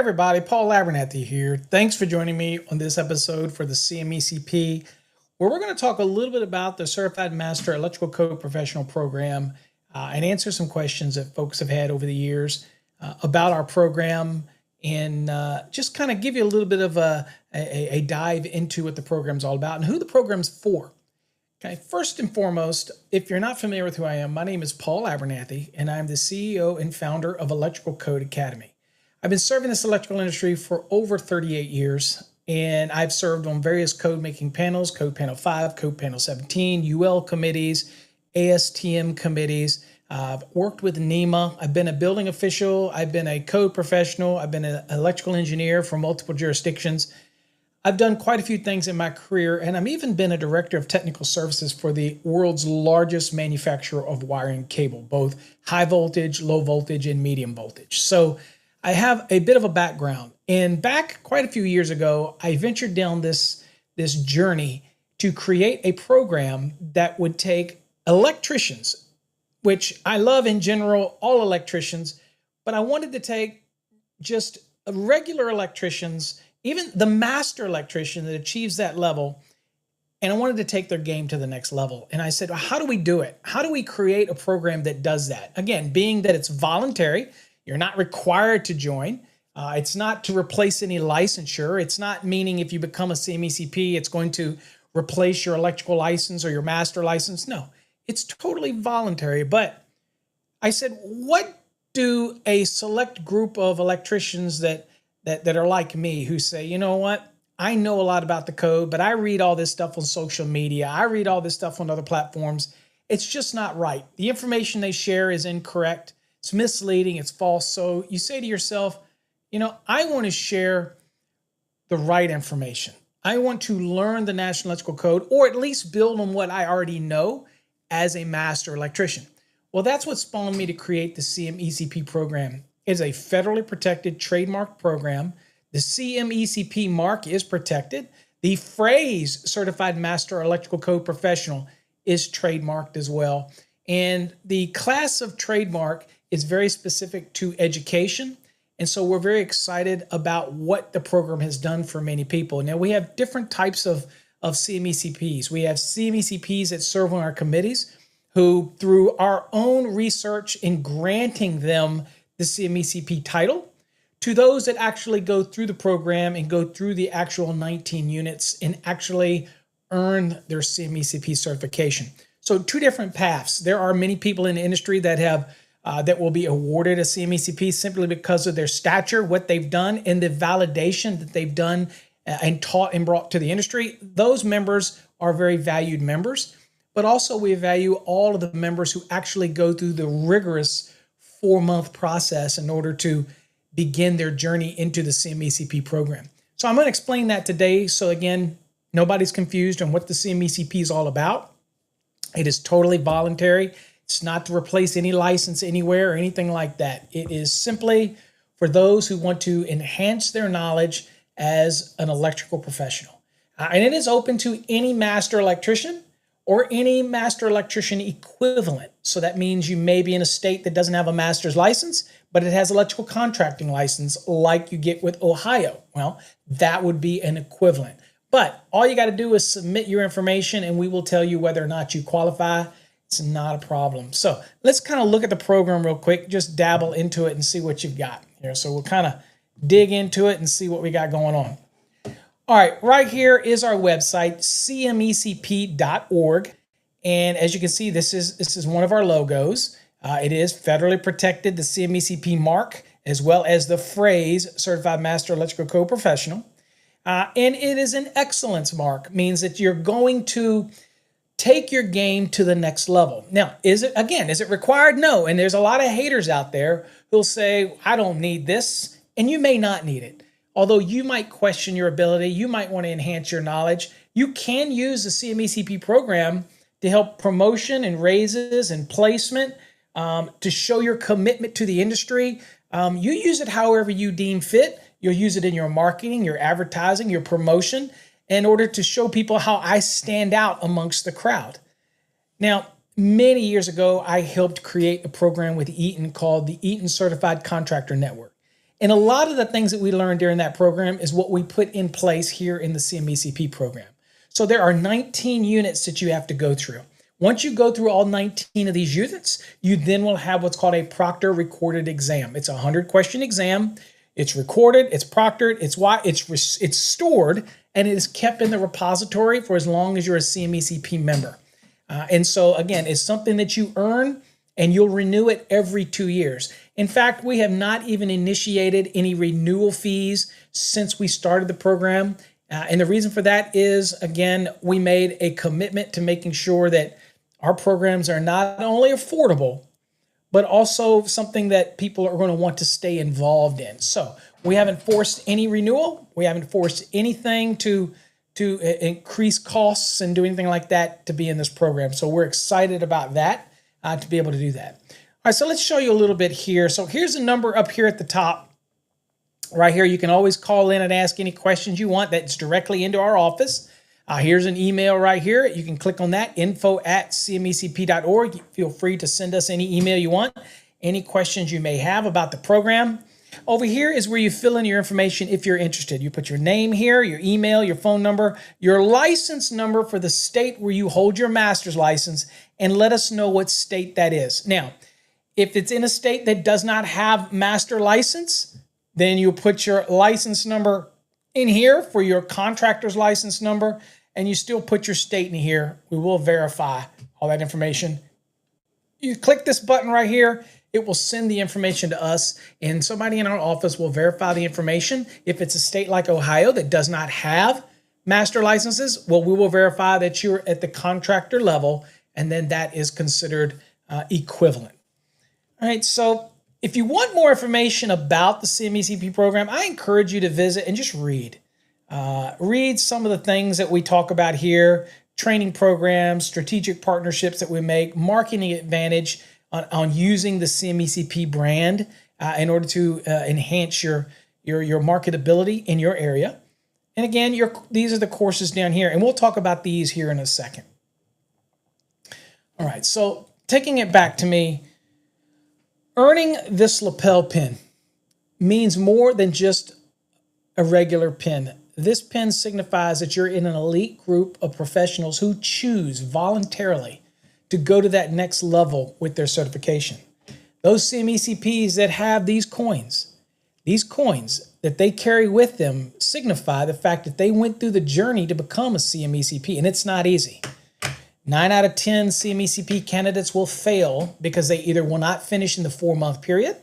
everybody, Paul Abernathy here. Thanks for joining me on this episode for the CMECP, where we're going to talk a little bit about the Certified Master Electrical Code Professional Program and answer some questions that folks have had over the years about our program and just kind of give you a little bit of a dive into what the program's all about and who the program's for. Okay, first and foremost, if you're not familiar with who I am, my name is Paul Abernathy, and I'm the CEO and founder of Electrical Code Academy. I've been serving this electrical industry for over 38 years, and I've served on various code making panels, Code Panel 5, Code Panel 17, UL committees, ASTM committees. I've worked with NEMA. I've been a building official. I've been a code professional. I've been an electrical engineer for multiple jurisdictions. I've done quite a few things in my career, and I've even been a director of technical services for the world's largest manufacturer of wiring cable, both high voltage, low voltage, and medium voltage. So I have a bit of a background. And back quite a few years ago, I ventured down this journey to create a program that would take electricians, which I love in general, all electricians, but I wanted to take just regular electricians, even the master electrician that achieves that level, and I wanted to take their game to the next level. And I said, well, how do we do it? How do we create a program that does that? Again, being that it's voluntary, you're not required to join. It's not to replace any licensure. It's not meaning if you become a CMECP, it's going to replace your electrical license or your master license. No, it's totally voluntary. But I said, what do a select group of electricians that are like me who say, you know what, I know a lot about the code, but I read all this stuff on social media. I read all this stuff on other platforms. It's just not right. The information they share is incorrect. It's misleading. It's false. So you say to yourself, you know, I want to share the right information. I want to learn the National Electrical Code, or at least build on what I already know as a master electrician. Well, that's what spawned me to create the CMECP program. It is a federally protected trademark program. The CMECP mark is protected. The phrase Certified Master Electrical Code Professional is trademarked as well. And the class of trademark is very specific to education. And so we're very excited about what the program has done for many people. Now, we have different types of CMECPs. We have CMECPs that serve on our committees who, through our own research in granting them the CMECP title, to those that actually go through the program and go through the actual 19 units and actually earn their CMECP certification. So two different paths. There are many people in the industry that have that will be awarded a CMECP simply because of their stature, what they've done, and the validation that they've done and taught and brought to the industry. Those members are very valued members, but also we value all of the members who actually go through the rigorous 4-month process in order to begin their journey into the CMECP program. So I'm going to explain that today. So again, nobody's confused on what the CMECP is all about. It is totally voluntary. It's not to replace any license anywhere or anything like that. It is simply for those who want to enhance their knowledge as an electrical professional. And it is open to any master electrician or any master electrician equivalent. So that means you may be in a state that doesn't have a master's license, but it has electrical contracting license like you get with Ohio. Well, that would be an equivalent. But all you got to do is submit your information and we will tell you whether or not you qualify. It's not a problem. So let's kind of look at the program real quick, just dabble into it and see what you've got here. So we'll kind of dig into it and see what we got going on. All right, right here is our website, cmecp.org. And as you can see, this is one of our logos. It is federally protected, the CMECP mark, as well as the phrase Certified Master Electrical Code Professional. And it is an excellence mark, means that you're going to take your game to the next level. Now, is it required? No. And there's a lot of haters out there who'll say, I don't need this. And you may not need it. Although you might question your ability, you might want to enhance your knowledge. You can use the CMECP program to help promotion and raises and placement, to show your commitment to the industry. You use it however you deem fit. You'll use it in your marketing, your advertising, your promotion, in order to show people how I stand out amongst the crowd. Now, many years ago, I helped create a program with Eaton called the Eaton Certified Contractor Network. And a lot of the things that we learned during that program is what we put in place here in the CMECP program. So there are 19 units that you have to go through. Once you go through all 19 of these units, you then will have what's called a proctor recorded exam. It's a 100-question exam. It's recorded, it's proctored, it's stored, and it is kept in the repository for as long as you're a CMECP member. And so again, it's something that you earn, and you'll renew it every 2 years. In fact, we have not even initiated any renewal fees since we started the program. And the reason for that is, again, we made a commitment to making sure that our programs are not only affordable, but also something that people are going to want to stay involved in. So we haven't forced any renewal. We haven't forced anything to increase costs and do anything like that to be in this program. So we're excited about that, to be able to do that. All right, so let's show you a little bit here. So here's a number up here at the top. Right here, you can always call in and ask any questions you want. That's directly into our office. Here's an email right here. You can click on that, info@cmecp.org. Feel free to send us any email you want, any questions you may have about the program. Over here is where you fill in your information if you're interested. You put your name here, your email, your phone number, your license number for the state where you hold your master's license, and let us know what state that is. Now, if it's in a state that does not have master license, then you put your license number in here for your contractor's license number, and you still put your state in here. We will verify all that information. You click this button right here, it will send the information to us, and somebody in our office will verify the information. If it's a state like Ohio that does not have master licenses, well, we will verify that you're at the contractor level, and then that is considered equivalent. All right, so if you want more information about the CMECP program, I encourage you to visit and just read. Read some of the things that we talk about here, training programs, strategic partnerships that we make, marketing advantage on using the CMECP brand in order to enhance your marketability in your area. And again, these are the courses down here, and we'll talk about these here in a second. All right, so taking it back to me, earning this lapel pin means more than just a regular pin. This pin signifies that you're in an elite group of professionals who choose voluntarily to go to that next level with their certification. Those CMECPs that have these coins that they carry with them signify the fact that they went through the journey to become a CMECP, and it's not easy. 9 out of 10 CMECP candidates will fail because they either will not finish in the 4-month period,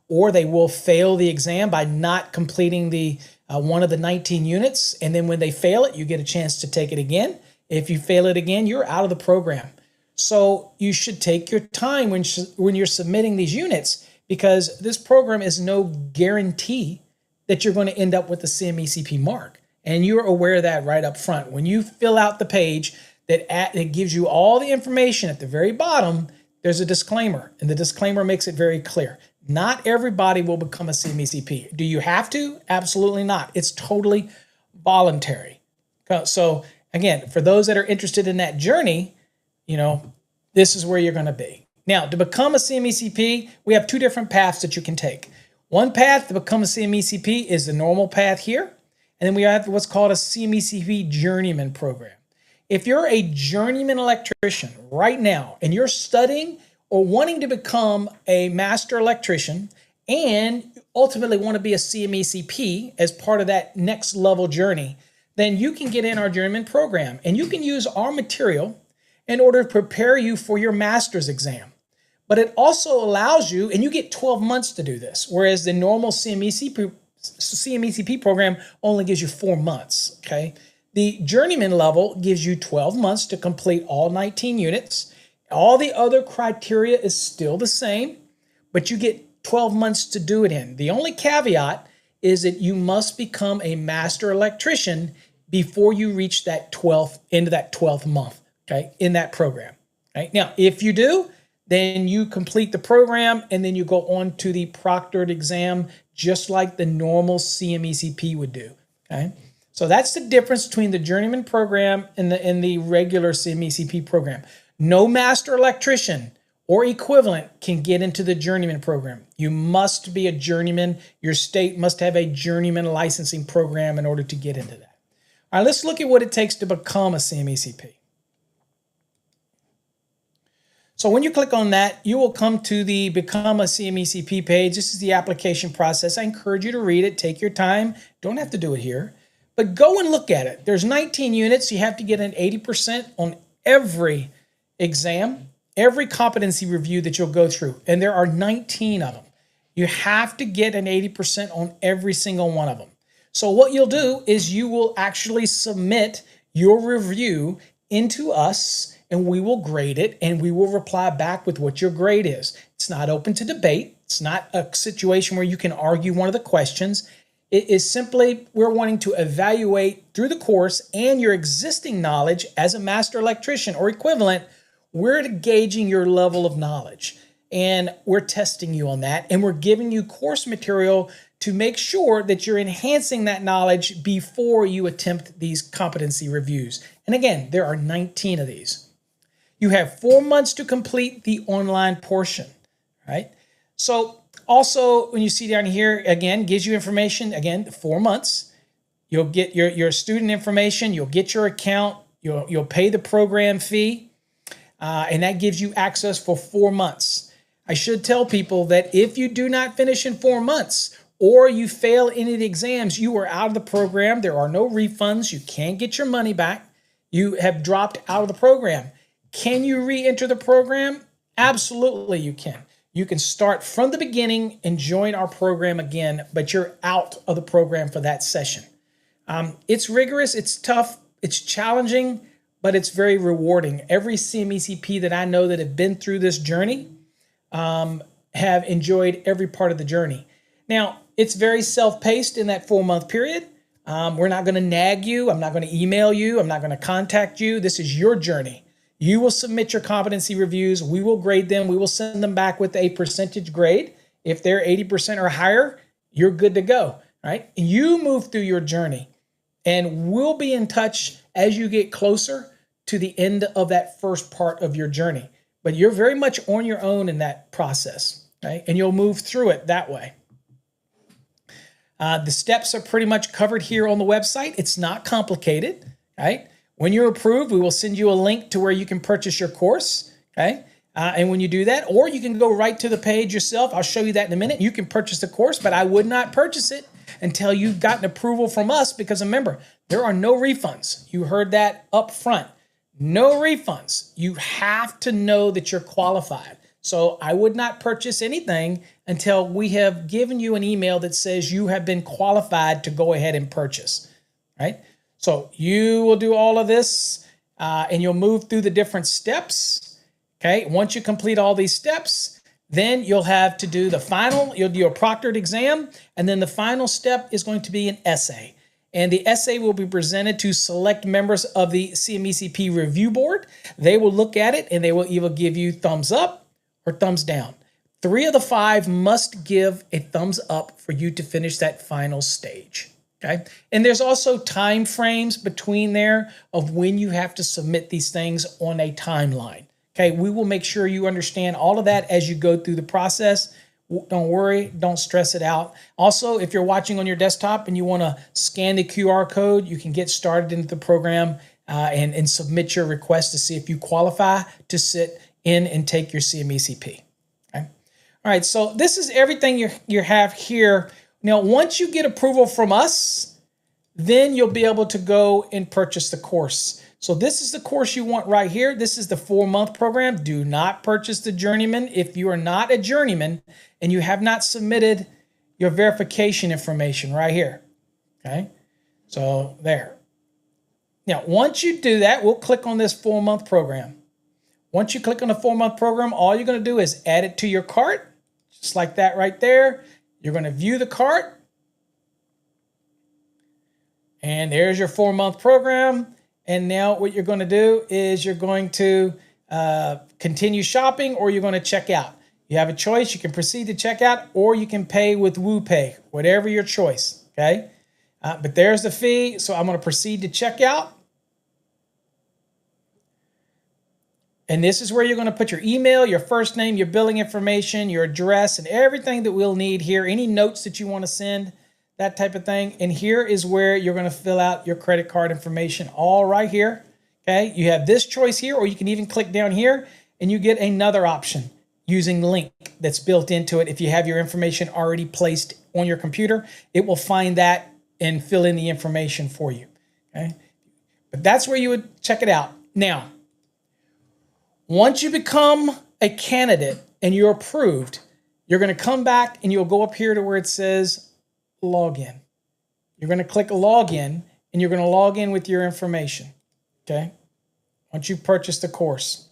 or they will fail the exam by not completing the one of the 19 units. And then when they fail it, you get a chance to take it again. If you fail it again, you're out of the program. So you should take your time when you're submitting these units, because this program is no guarantee that you're going to end up with the CMECP mark. And you're aware of that right up front. When you fill out the page that gives you all the information at the very bottom, there's a disclaimer, and the disclaimer makes it very clear. Not everybody will become a CMECP. Do you have to? Absolutely not. It's totally voluntary. So again, for those that are interested in that journey, this is where you're going to be. Now, to become a CMECP, we have 2 different paths that you can take. One path to become a CMECP is the normal path here, and then we have what's called a CMECP Journeyman Program. If you're a journeyman electrician right now and you're studying or wanting to become a master electrician and ultimately want to be a CMECP as part of that next level journey, then you can get in our journeyman program, and you can use our material in order to prepare you for your master's exam. But it also allows you, and you get 12 months to do this, whereas the normal CMECP program only gives you 4 months, okay? The journeyman level gives you 12 months to complete all 19 units. All the other criteria is still the same, but you get 12 months to do it in. The only caveat is that you must become a master electrician before you reach that 12th month, okay, in that program. Right? Now, if you do, then you complete the program, and then you go on to the proctored exam, just like the normal CMECP would do, okay? So that's the difference between the journeyman program and the regular CMECP program. No master electrician or equivalent can get into the journeyman program. You must be a journeyman. Your state must have a journeyman licensing program in order to get into that. All right, let's look at what it takes to become a CMECP. So when you click on that, you will come to the Become a CMECP page. This is the application process. I encourage you to read it. Take your time. Don't have to do it here. But go and look at it. There's 19 units. You have to get an 80% on every exam, every competency review that you'll go through. And there are 19 of them. You have to get an 80% on every single one of them. So what you'll do is you will actually submit your review into us, and we will grade it, and we will reply back with what your grade is. It's not open to debate. It's not a situation where you can argue one of the questions. It is simply, we're wanting to evaluate through the course and your existing knowledge as a master electrician or equivalent. We're gauging your level of knowledge, and we're testing you on that, and we're giving you course material to make sure that you're enhancing that knowledge before you attempt these competency reviews. And again, there are 19 of these. You have 4 months to complete the online portion, right? So also, when you see down here, again, gives you information, again, 4 months. You'll get your student information, you'll get your account, you'll pay the program fee, and that gives you access for 4 months. I should tell people that if you do not finish in 4 months, or you fail any of the exams, you are out of the program. There are no refunds. You can't get your money back. You have dropped out of the program. Can you re-enter the program? Absolutely you can. You can start from the beginning and join our program again, but you're out of the program for that session. It's rigorous, it's tough, it's challenging, but it's very rewarding. Every CMECP that I know that have been through this journey have enjoyed every part of the journey. Now, it's very self-paced in that 4 month period. We're not going to nag you. I'm not going to email you. I'm not going to contact you. This is your journey. You will submit your competency reviews. We will grade them. We will send them back with a percentage grade. If they're 80% or higher, you're good to go, right? You move through your journey, and we'll be in touch as you get closer to the end of that first part of your journey. But you're very much on your own in that process, right? And you'll move through it that way. The steps are pretty much covered here on the website. It's not complicated, right? When you're approved, we will send you a link to where you can purchase your course, okay? And when you do that, or you can go right to the page yourself. I'll show you that in a minute. You can purchase the course, but I would not purchase it until you've gotten approval from us, because remember, there are no refunds. You heard that up front. No refunds. You have to know that you're qualified. So I would not purchase anything until we have given you an email that says you have been qualified to go ahead and purchase, right? So you will do all of this and you'll move through the different steps, okay? Once you complete all these steps, then you'll have to do the final, you'll do a proctored exam, and then the final step is going to be an essay. And the essay will be presented to select members of the CMECP Review Board. They will look at it and they will either give you thumbs up or thumbs down. 3 of the 5 must give a thumbs up for you to finish that final stage, okay? And there's also time frames between there of when you have to submit these things on a timeline, okay? We will make sure you understand all of that as you go through the process. Don't worry, don't stress it out. Also, if you're watching on your desktop and you want to scan the QR code, you can get started into the program and submit your request to see if you qualify to sit in and take your CMECP. Okay? All right, so this is everything you have here. Now, once you get approval from us, then you'll be able to go and purchase the course. So this is the course you want right here. This is the 4-month program. Do not purchase the journeyman if you are not a journeyman and you have not submitted your verification information right here. Okay, so there. Now, once you do that, we'll click on this 4-month program. Once you click on the 4-month program, all you're going to do is add it to your cart, just like that right there. You're going to view the cart. And there's your 4-month program. And now what you're going to do is you're going to continue shopping, or you're going to check out. You have a choice. You can proceed to checkout, or you can pay with WooPay, whatever your choice, okay? But there's the fee. So I'm going to proceed to checkout. And this is where you're going to put your email, your first name, your billing information, your address, and everything that we'll need here. Any notes that you want to send, that type of thing. And here is where you're going to fill out your credit card information, all right here. Okay, you have this choice here, or you can even click down here and you get another option using link that's built into it. If you have your information already placed on your computer, it will find that and fill in the information for you. Okay, but that's where you would check it out. Now, once you become a candidate and you're approved, you're going to come back and you'll go up here to where it says login. You're going to click login and you're going to log in with your information. Okay, once you purchase the course.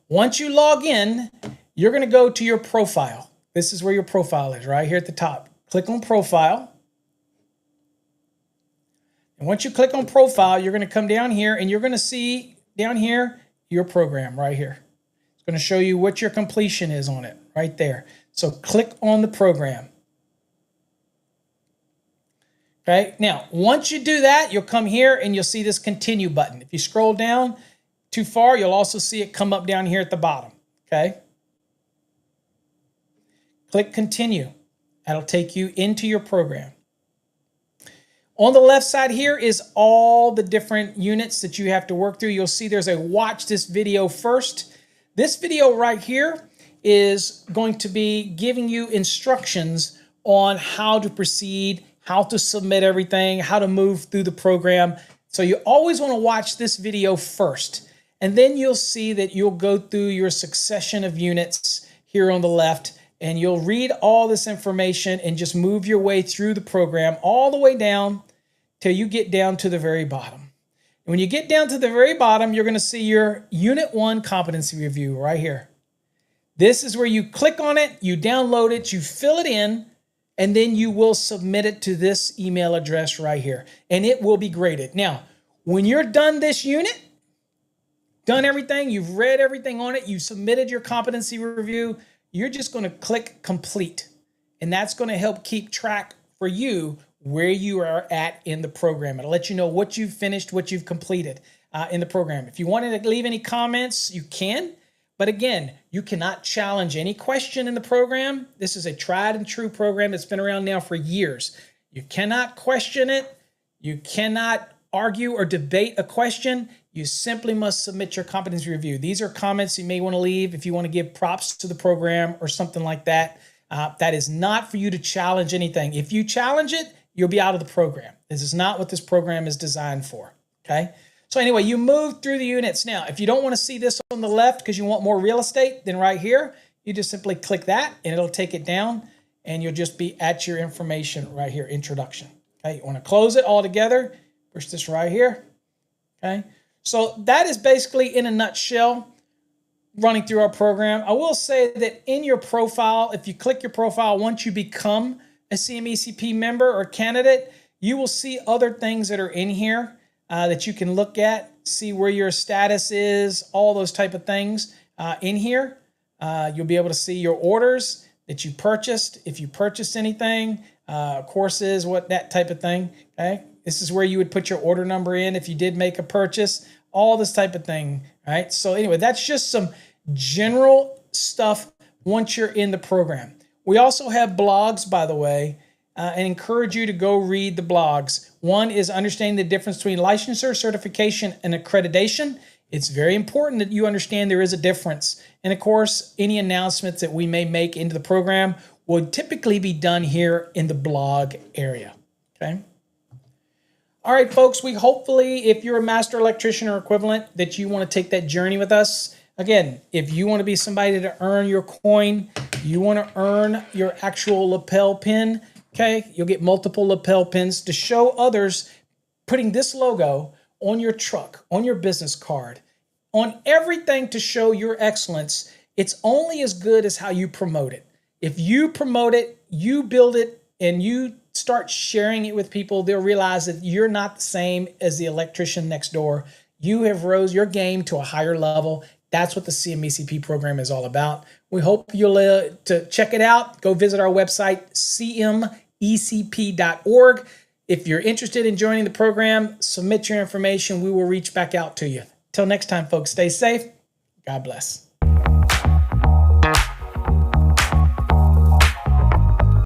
Once you log in, you're going to go to your profile. This is where your profile is, right here at the top. Click on profile. And once you click on profile, you're going to come down here and you're going to see down here your program right here. It's going to show you what your completion is on it right there. So click on the program. Okay, now once you do that, you'll come here and you'll see this continue button. If you scroll down too far, you'll also see it come up down here at the bottom. Okay, click continue. That'll take you into your program. On the left side here is all the different units that you have to work through. You'll see there's a watch this video first. This video right here is going to be giving you instructions on how to proceed, how to submit everything, how to move through the program. So you always want to watch this video first. And then you'll see that you'll go through your succession of units here on the left, and you'll read all this information and just move your way through the program all the way down till you get down to the very bottom. And when you get down to the very bottom, you're going to see your Unit 1 competency review right here. This is where you click on it, you download it, you fill it in, and then you will submit it to this email address right here, and it will be graded. Now, when you're done this unit, done everything, you've read everything on it, you submitted your competency review, you're just going to click complete. And that's going to help keep track for you where you are at in the program. It'll let you know what you've finished, what you've completed in the program. If you wanted to leave any comments, you can. But again, you cannot challenge any question in the program. This is a tried and true program that's been around now for years. You cannot question it. You cannot argue or debate a question. You simply must submit your competency review. These are comments you may want to leave if you want to give props to the program or something like that. That is not for you to challenge anything. If you challenge it, you'll be out of the program. This is not what this program is designed for, okay? So anyway, you move through the units. Now, if you don't want to see this on the left because you want more real estate, then right here, you just simply click that and it'll take it down and you'll just be at your information right here, introduction. Okay, you want to close it all together, push this right here, okay? So that is basically in a nutshell running through our program. I will say that in your profile, if you click your profile, once you become a CMECP member or candidate, you will see other things that are in here that you can look at, see where your status is, all those type of things in here. You'll be able to see your orders that you purchased, if you purchased anything, courses, what that type of thing, okay? This is where you would put your order number in if you did make a purchase, all this type of thing, right? So anyway, that's just some general stuff once you're in the program. We also have blogs, by the way, and encourage you to go read the blogs. One is understanding the difference between licensure, certification, and accreditation. It's very important that you understand there is a difference. And of course, any announcements that we may make into the program would typically be done here in the blog area, okay? All right, folks, we hopefully, if you're a master electrician or equivalent, that you want to take that journey with us. Again, if you want to be somebody to earn your coin, you want to earn your actual lapel pin, okay? You'll get multiple lapel pins to show others, putting this logo on your truck, on your business card, on everything to show your excellence. It's only as good as how you promote it. If you promote it, you build it, and you start sharing it with people, they'll realize that you're not the same as the electrician next door. You have rose your game to a higher level. That's what the CMECP program is all about. We hope you'll to check it out. Go visit our website, cmecp.org. If you're interested in joining the program, submit your information. We will reach back out to you. Till next time, folks, stay safe. God bless.